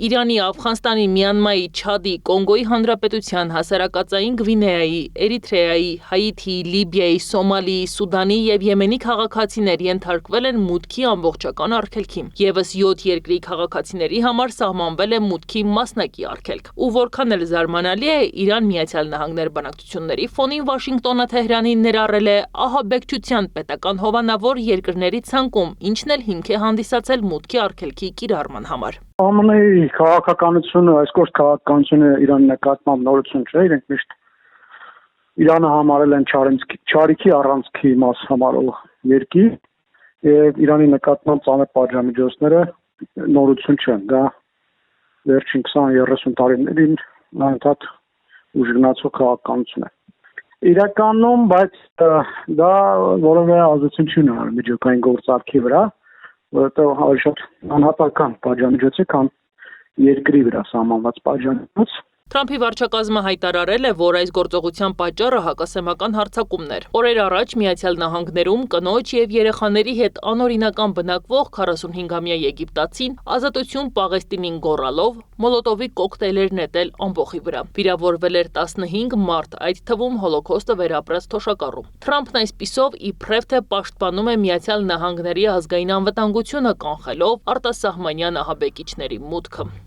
Իրանի, Աֆղանստանի, Մյանմայի, Չադի, Կոնգոյի Հանրապետության, Հասարակածային Գվինեայի, Էրիթրեայի, Հայիթիի, Լիբիայի, Սոմալիի, Սուդանի եւ Եմենի քաղաքացիներ ենթարկվել են մուտքի ամբողջական արգելքի։ Եվս 7 երկրի քաղաքացիների համար սահմանվել է մուտքի մասնակի արգելք։ Ու որքան էլ զարմանալի է, Իրան-Միացյալ Նահանգներ բանակցությունների ֆոնին Վաշինգտոնը Թեհրանին ներառել է ահաբեկչության պետական հովանավոր երկրների ցանկում, ինչն էլ հիմք է հանդիսացել մուտքի արգելքի կիրառման համար։ ԱՄՆ-ի քաղաքականությունը, այս կողմ քաղաքականությունը Իրանի նկատմամբ նորություն չէ, իրենք միշտ Իրանը համարել են չարիքի առանցքի մաս համարող երկիր, եւ Իրանի նկատմամբ ծանր պատժամիջոցները նորություն չեն, դա վերջին 20-30 տարիներին անընդհատ ուժգնացող քաղաքականություն է։ Իրականում, բայց դա որևէ ազդեցություն չի ունենալ միջուկային գործարքի վրա, որովհետեւ ավելի շատ անհատական պատժամիջոց է, քան երկրի վրա սահմանված պատժամիջոց։ Թրամփի վարչակազմը հայտարարել է, որ այս գործողության պատճառը հակասեմական հարձակումներ։ Օրեր առաջ Միացյալ Նահանգներում կնոջ եւ երեխաների հետ անօրինական բնակվող 45-ամյա եգիպտացին ազատություն Պաղեստինին գոռալով մոլոտովի կոկտեյլեր նետել ամբոխի վրա։ Վիրավորվել էր 15 մարդ, այդ թվում հոլոքոստը վերապրած թոշակառու։ Թրամփն այսպիսով իբրև թե պաշտպանում է Միացյալ Նահանգների ազգային անվտանգությունը, կանխելով արտասահմանյան ահաբեկիչների մուտքը։